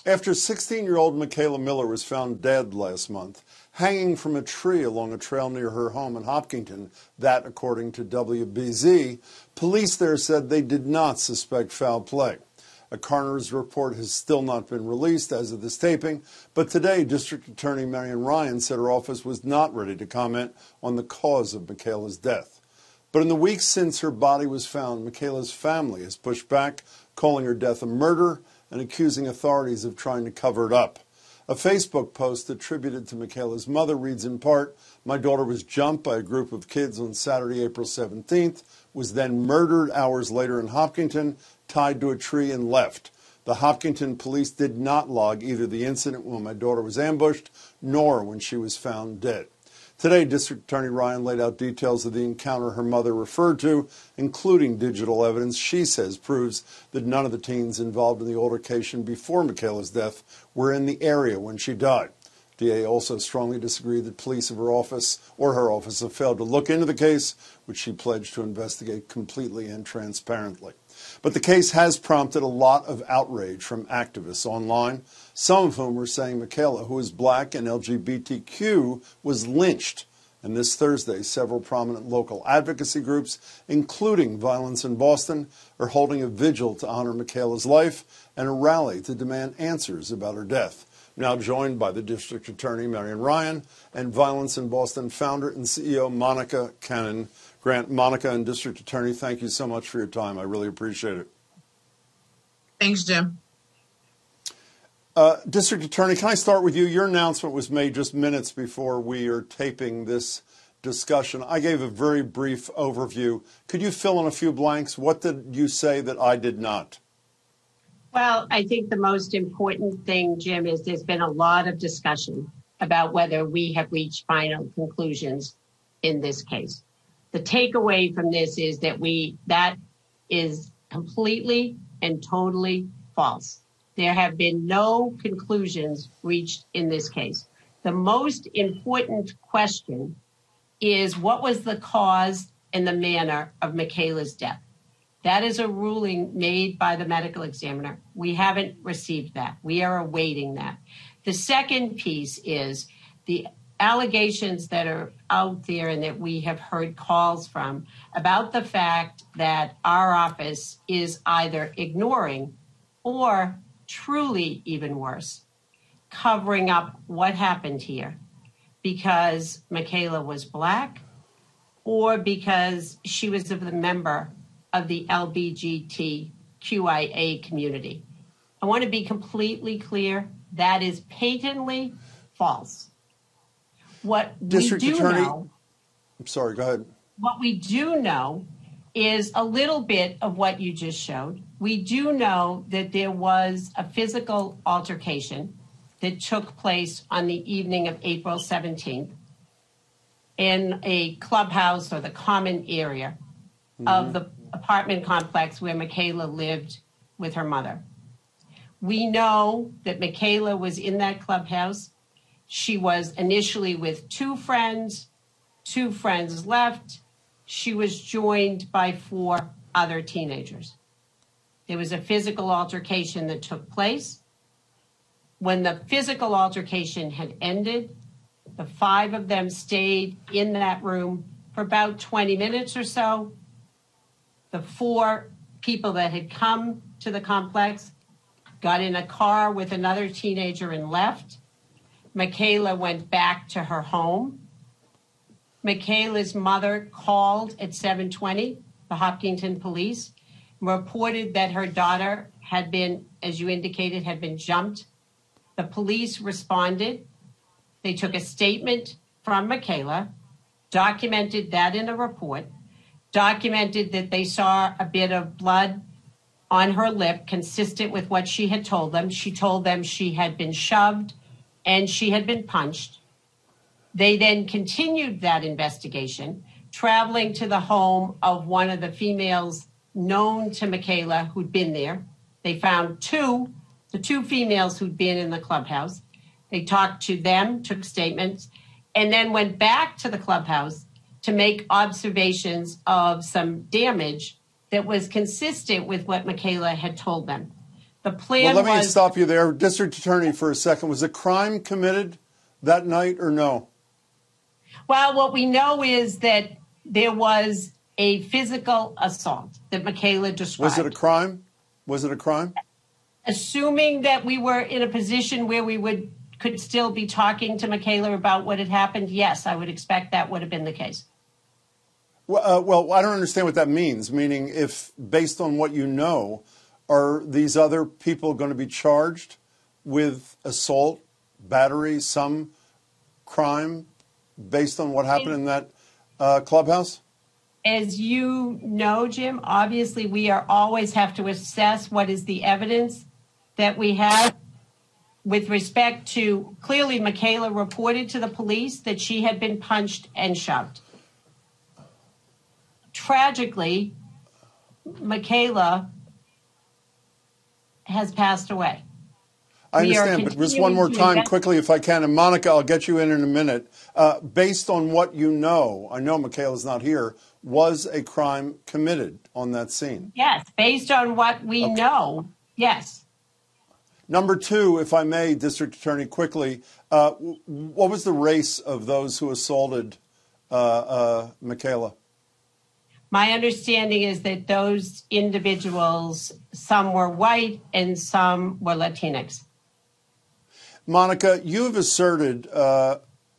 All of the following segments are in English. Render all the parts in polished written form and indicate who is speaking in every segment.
Speaker 1: After 16-year-old Mikayla Miller was found dead last month, hanging from a tree along a trail near her home in Hopkinton, that according to WBZ, police there said they did not suspect foul play. A coroner's report has still not been released as of this taping, but today District Attorney Marian said her office was not ready to comment on the cause of Mikayla's death. But in the weeks since her body was found, Mikayla's family has pushed back, calling her death a murder and accusing authorities of trying to cover it up. A Facebook post attributed to Mikayla's mother reads in part, "My daughter was jumped by a group of kids on Saturday, April 17th, was then murdered hours later in Hopkinton, tied to a tree and left. The Hopkinton police did not log either the incident when my daughter was ambushed nor when she was found dead." Today, District Attorney Ryan laid out details of the encounter her mother referred to, including digital evidence she says proves that none of the teens involved in the altercation before Mikayla's death were in the area when she died. DA also strongly disagreed that police of her office have failed to look into the case, which she pledged to investigate completely and transparently. But the case has prompted a lot of outrage from activists online, some of whom are saying Mikayla, who is black and LGBTQ, was lynched. And this Thursday, several prominent local advocacy groups, including Violence in Boston, are holding a vigil to honor Mikayla's life and a rally to demand answers about her death. Now joined by the District Attorney, Marian, and Violence in Boston founder and CEO, Monica Cannon. Grant, Monica, and District Attorney, thank you so much for your time. I really appreciate it.
Speaker 2: Thanks, Jim.
Speaker 1: District Attorney, can I start with you? Your announcement was made just minutes before we are taping this discussion. I gave a very brief overview. Could you fill in a few blanks? What did you say that I did not?
Speaker 3: Well, I think the most important thing, Jim, is there's been a lot of discussion about whether we have reached final conclusions in this case. The takeaway from this is that is completely and totally false. There have been no conclusions reached in this case. The most important question is what was the cause and the manner of Mikayla's death? That is a ruling made by the medical examiner. We haven't received that. We are awaiting that. The second piece is the allegations that are out there and that we have heard calls from about the fact that our office is either ignoring or truly even worse, covering up what happened here because Mikayla was black or because she was a member of the LGBTQIA community. I want to be completely clear. That is patently false. What
Speaker 1: District
Speaker 3: we do
Speaker 1: Attorney,
Speaker 3: know,
Speaker 1: I'm sorry, go ahead.
Speaker 3: What we do know is a little bit of what you just showed. We do know that there was a physical altercation that took place on the evening of April 17th in a clubhouse or the common area of the apartment complex where Mikayla lived with her mother. We know that Mikayla was in that clubhouse. She was initially with two friends left. She was joined by 4 other teenagers. There was a physical altercation that took place. When the physical altercation had ended, the 5 of them stayed in that room for about 20 minutes or so. The 4 people that had come to the complex got in a car with another teenager and left. Mikayla went back to her home. Mikayla's mother called at 7:20, the Hopkinton police, reported that her daughter had been, as you indicated, had been jumped. The police responded. They took a statement from Mikayla, documented that in a report, documented that they saw a bit of blood on her lip consistent with what she had told them. She told them she had been shoved and she had been punched. They then continued that investigation, traveling to the home of one of the females known to Mikayla who'd been there. They found the two females who'd been in the clubhouse. They talked to them, took statements, and then went back to the clubhouse to make observations of some damage that was consistent with what Mikayla had told them. The plan
Speaker 1: Well, let me
Speaker 3: was...
Speaker 1: stop you there, District Attorney, for a second. Was a crime committed that night or no?
Speaker 3: Well, what we know is that there was a physical assault that Mikayla described.
Speaker 1: Was it a crime? Was it a crime?
Speaker 3: Assuming that we were in a position where we could still be talking to Mikayla about what had happened, yes, I would expect that would have been the case.
Speaker 1: Well, I don't understand what that means. Meaning, if based on what you know, are these other people going to be charged with assault, battery, some crime based on what happened in that clubhouse?
Speaker 3: As you know, Jim, obviously we always have to assess what is the evidence that we have with respect to, clearly Mikayla reported to the police that she had been punched and shoved. Tragically, Mikayla has passed away.
Speaker 1: I understand, but just one more time, quickly, if I can. And Monica, I'll get you in a minute. Based on what you know, I know Mikayla's not here, was a crime committed on that scene?
Speaker 3: Yes, based on what we know, yes.
Speaker 1: Number two, if I may, District Attorney, quickly, what was the race of those who assaulted Mikayla?
Speaker 3: My understanding is that those individuals, some were white and some were Latinx.
Speaker 1: Monica, you have asserted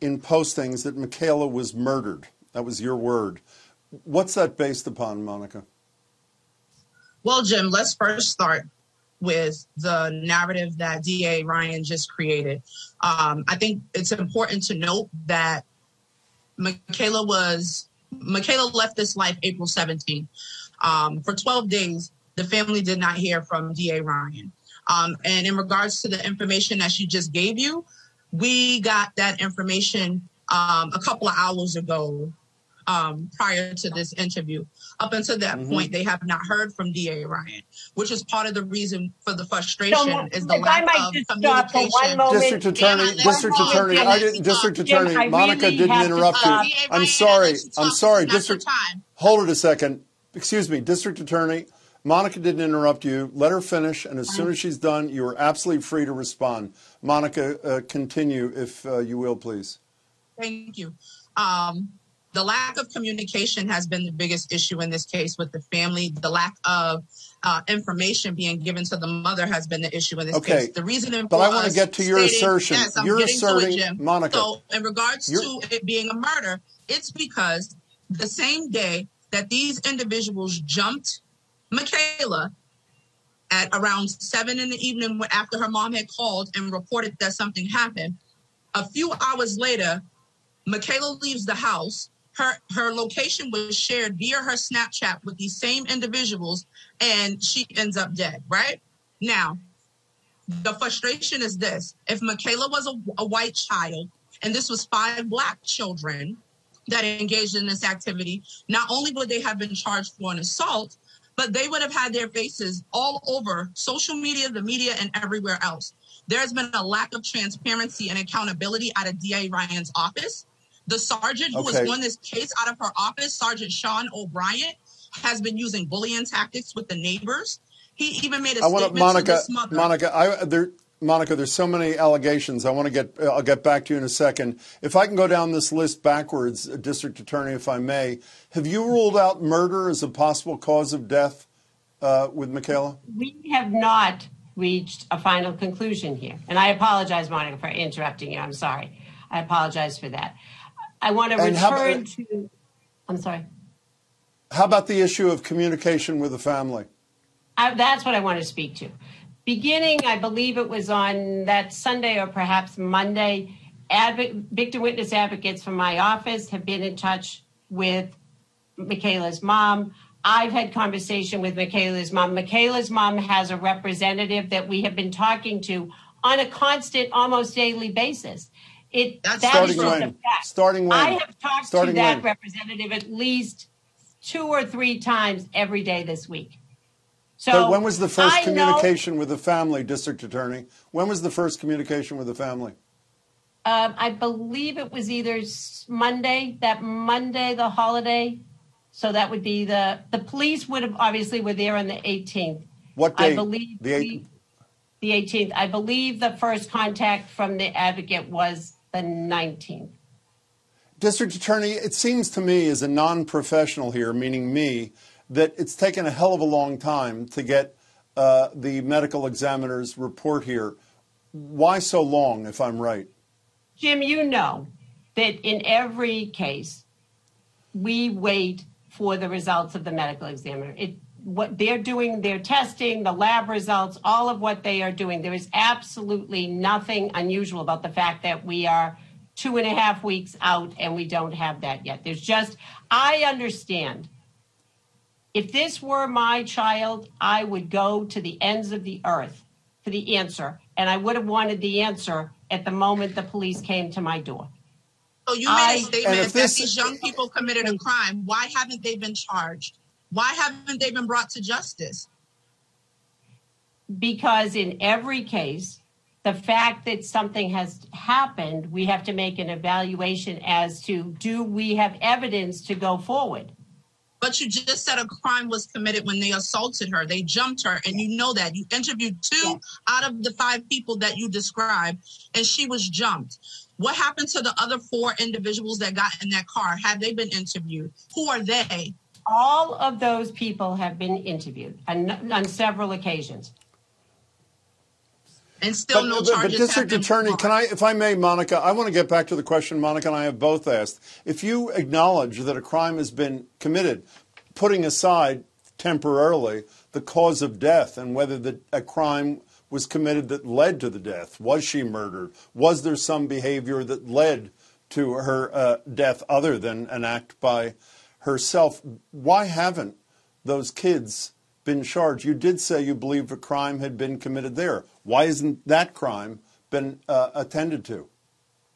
Speaker 1: in postings that Mikayla was murdered. That was your word. What's that based upon, Monica?
Speaker 2: Well, Jim, let's first start with the narrative that DA Ryan just created. I think it's important to note that Mikayla left this life April 17th. For 12 days, the family did not hear from DA Ryan. And in regards to the information that she just gave you, we got that information a couple of hours ago prior to this interview. Up until that point, they have not heard from DA Ryan, which is part of the reason for the frustration is the lack of communication.
Speaker 1: District Attorney, Monica didn't interrupt you. I'm sorry. Hold it a second. Excuse me, District Attorney. Monica didn't interrupt you. Let her finish, and as soon as she's done, you are absolutely free to respond. Monica, continue, if you will, please.
Speaker 2: Thank you. The lack of communication has been the biggest issue in this case with the family. The lack of information being given to the mother has been the issue in this case. The reason,
Speaker 1: but I want to get to your assertion.
Speaker 2: Yes,
Speaker 1: you're asserting, Jim. Monica.
Speaker 2: So, in regards to it being a murder, it's because the same day that these individuals jumped Mikayla at around 7 in the evening after her mom had called and reported that something happened, a few hours later, Mikayla leaves the house. Her location was shared via her Snapchat with these same individuals, and she ends up dead, right? Now, the frustration is this. If Mikayla was a white child, and this was 5 Black children that engaged in this activity, not only would they have been charged for an assault, but they would have had their faces all over social media, the media, and everywhere else. There's been a lack of transparency and accountability out of DA Ryan's office. The sergeant who was on this case out of her office, Sergeant Sean O'Brien, has been using bullying tactics with the neighbors. He even made a statement to this mother.
Speaker 1: Monica, there's so many allegations. I'll get back to you in a second. If I can go down this list backwards, District Attorney, if I may, have you ruled out murder as a possible cause of death with Mikayla?
Speaker 3: We have not reached a final conclusion here. And I apologize, Monica, for interrupting you. I'm sorry. I apologize for that. I want to return to, I'm sorry.
Speaker 1: How about the issue of communication with the family?
Speaker 3: That's what I want to speak to. Beginning, I believe it was on that Sunday or perhaps Monday, victim witness advocates from my office have been in touch with Mikayla's mom. I've had conversation with Mikayla's mom. Mikayla's mom has a representative that we have been talking to on a constant, almost daily basis.
Speaker 1: Starting when?
Speaker 3: I have talked to that representative at least 2 or 3 times every day this week.
Speaker 1: So when was the first communication with the family, District Attorney? When was the first communication with the family?
Speaker 3: I believe it was either Monday, the holiday. So that would be the police would have obviously were there on the 18th.
Speaker 1: What date?
Speaker 3: I believe
Speaker 1: the 18th.
Speaker 3: The 18th. I believe the first contact from the advocate was the 19th.
Speaker 1: District Attorney, it seems to me as a non-professional here, meaning me, that it's taken a hell of a long time to get the medical examiner's report here. Why so long, if I'm right?
Speaker 3: Jim, you know that in every case, we wait for the results of the medical examiner. What they're doing, their testing, the lab results, all of what they are doing. There is absolutely nothing unusual about the fact that we are 2.5 weeks out and we don't have that yet. I understand. If this were my child, I would go to the ends of the earth for the answer. And I would have wanted the answer at the moment the police came to my door.
Speaker 2: So you made a statement that these young people committed a crime. Why haven't they been charged? Why haven't they been brought to justice?
Speaker 3: Because in every case, the fact that something has happened, we have to make an evaluation as to, do we have evidence to go forward?
Speaker 2: But you just said a crime was committed when they assaulted her. They jumped her, and you know that. You interviewed 2 out of the 5 people that you described, and she was jumped. What happened to the other 4 individuals that got in that car? Have they been interviewed? Who are they?
Speaker 3: All of those people have been interviewed on several occasions.
Speaker 2: And still no charges.
Speaker 1: But District Attorney, if I may, Monica, I want to get back to the question Monica and I have both asked. If you acknowledge that a crime has been committed, putting aside temporarily the cause of death and whether a crime was committed that led to the death, was she murdered? Was there some behavior that led to her death other than an act by herself? Why haven't those kids been charged? You did say you believe a crime had been committed there. Why isn't that crime been attended to?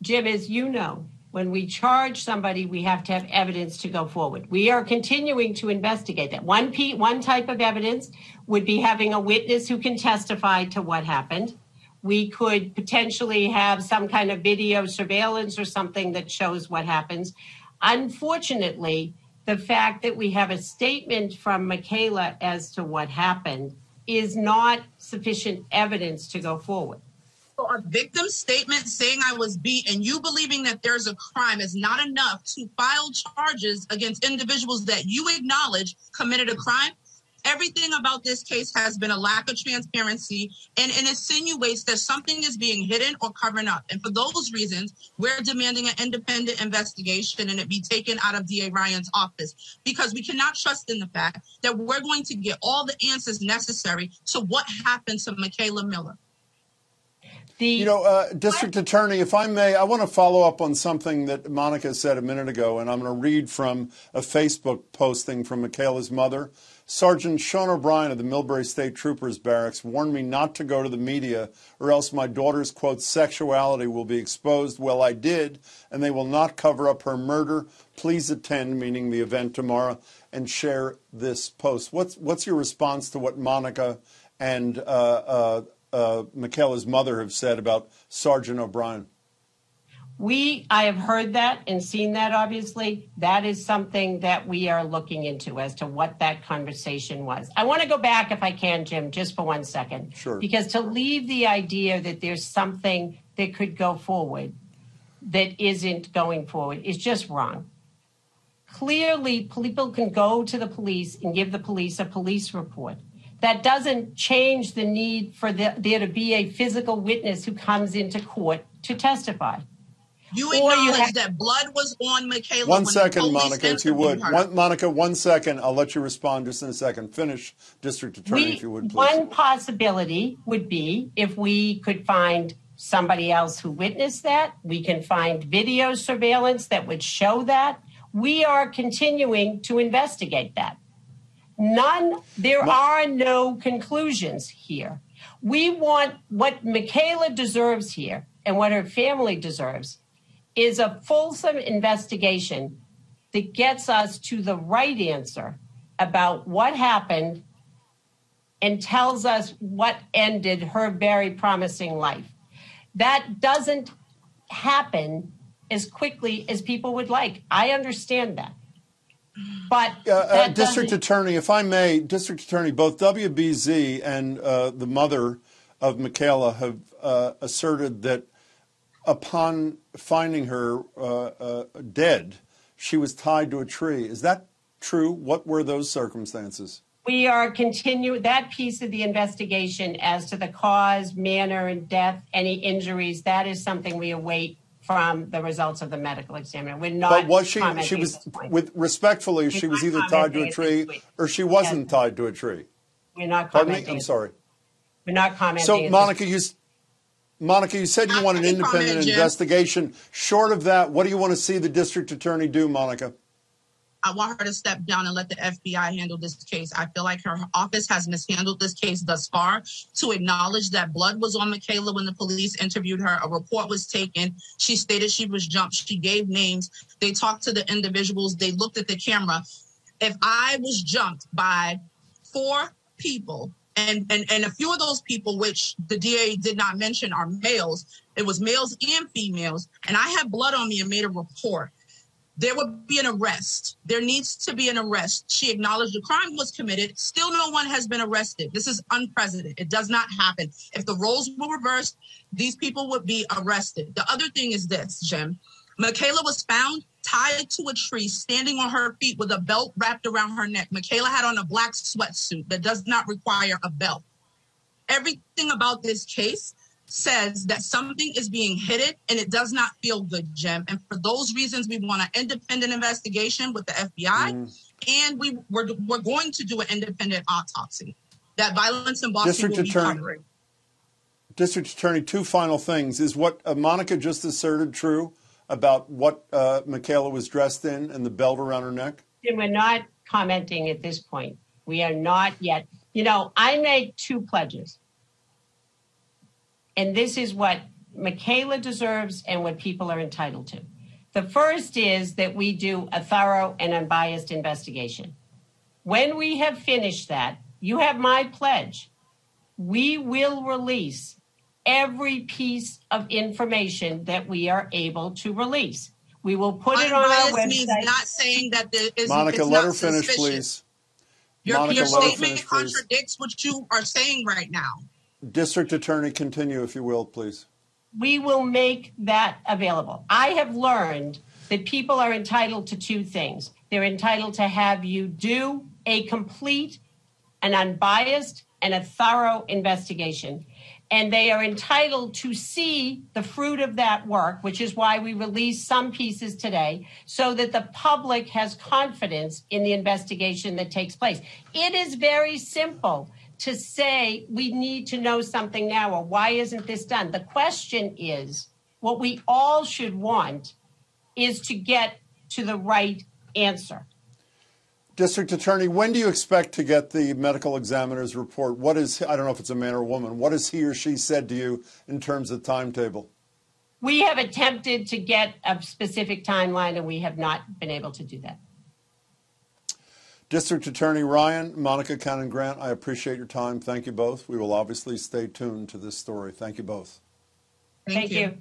Speaker 3: Jim, as you know, when we charge somebody, we have to have evidence to go forward. We are continuing to investigate that. One type of evidence would be having a witness who can testify to what happened. We could potentially have some kind of video surveillance or something that shows what happens. Unfortunately, the fact that we have a statement from Mikayla as to what happened is not sufficient evidence to go forward.
Speaker 2: So a victim's statement saying I was beat and you believing that there's a crime is not enough to file charges against individuals that you acknowledge committed a crime? Everything about this case has been a lack of transparency and insinuates that something is being hidden or covered up. And for those reasons, we're demanding an independent investigation and it be taken out of DA Ryan's office, because we cannot trust in the fact that we're going to get all the answers necessary to what happened to Mikayla Miller.
Speaker 1: District Attorney, if I may, I want to follow up on something that Monica said a minute ago, and I'm going to read from a Facebook posting from Mikayla's mother. Sergeant Sean O'Brien of the Millbury State Troopers Barracks warned me not to go to the media or else my daughter's, quote, sexuality will be exposed. Well, I did, and they will not cover up her murder. Please attend, meaning the event tomorrow, and share this post. What's your response to what Monica and Mikayla's mother have said about Sergeant O'Brien?
Speaker 3: I have heard that and seen that, obviously. That is something that we are looking into as to what that conversation was. I want to go back, if I can, Jim, just for 1 second.
Speaker 1: Sure.
Speaker 3: Because to leave the idea that there's something that could go forward that isn't going forward is just wrong. Clearly, people can go to the police and give the police a police report. That doesn't change the need for there to be a physical witness who comes into court to testify.
Speaker 2: You acknowledge that blood was on Mikayla.
Speaker 1: 1 second, Monica, if you would. Monica, 1 second. I'll let you respond just in a second. Finish, District Attorney, if you would, please.
Speaker 3: One possibility would be if we could find somebody else who witnessed that. We can find video surveillance that would show that. We are continuing to investigate that. There are no conclusions here. We want what Mikayla deserves here and what her family deserves is a fulsome investigation that gets us to the right answer about what happened and tells us what ended her very promising life. That doesn't happen as quickly as people would like. I understand that. But
Speaker 1: District Attorney, if I may, District Attorney, both WBZ and the mother of Mikayla have asserted that upon finding her dead, she was tied to a tree. Is that true? What were those circumstances?
Speaker 3: We are continuing that piece of the investigation as to the cause, manner, and death, any injuries. That is something we await from the results of the medical examiner. We're not.
Speaker 1: But was she was respectfully, she was either tied to a tree or she wasn't tied to a tree.
Speaker 3: We're not
Speaker 1: commenting.
Speaker 3: commenting.
Speaker 1: I'm sorry.
Speaker 3: We're not commenting.
Speaker 1: So, Monica, you said you want an independent investigation. Short of that, what do you want to see the district attorney do, Monica?
Speaker 2: I want her to step down and let the FBI handle this case. I feel like her office has mishandled this case thus far. To acknowledge that blood was on Mikayla when the police interviewed her, a report was taken. She stated she was jumped. She gave names. They talked to the individuals. They looked at the camera. If I was jumped by 4 people, and a few of those people, which the DA did not mention, are males, it was males and females, and I had blood on me and made a report, there would be an arrest. There needs to be an arrest. She acknowledged the crime was committed. Still no one has been arrested. This is unprecedented. It does not happen. If the roles were reversed, these people would be arrested. The other thing is this, Jim. Mikayla was found tied to a tree, standing on her feet with a belt wrapped around her neck. Mikayla had on a black sweatsuit that does not require a belt. Everything about this case says that something is being hidden, and it does not feel good, Jim. And for those reasons, we want an independent investigation with the FBI, and we're going to do an independent autopsy. That violence in Boston will be covering.
Speaker 1: District Attorney, 2 final things. Is what Monica just asserted true about what Mikayla was dressed in and the belt around her neck?
Speaker 3: And we're not commenting at this point. We are not yet. You know, I made 2 pledges. And this is what Mikayla deserves and what people are entitled to. The first is that we do a thorough and unbiased investigation. When we have finished that, you have my pledge. We will release every piece of information that we are able to release. We will put it on our website.
Speaker 2: Means not saying that there is.
Speaker 1: Monica, let her finish, please.
Speaker 2: Your statement contradicts what you are saying right now.
Speaker 1: District Attorney, continue, if you will, please.
Speaker 3: We will make that available. I have learned that people are entitled to 2 things. They're entitled to have you do a complete and unbiased and a thorough investigation. And they are entitled to see the fruit of that work, which is why we released some pieces today, so that the public has confidence in the investigation that takes place. It is very simple to say we need to know something now, or why isn't this done? The question is, what we all should want is to get to the right answer.
Speaker 1: District Attorney, when do you expect to get the medical examiner's report? What is, I don't know if it's a man or a woman, what has he or she said to you in terms of timetable?
Speaker 3: We have attempted to get a specific timeline, and we have not been able to do that.
Speaker 1: District Attorney Ryan, Monica Cannon-Grant, I appreciate your time. Thank you both. We will obviously stay tuned to this story. Thank you both.
Speaker 3: Thank you.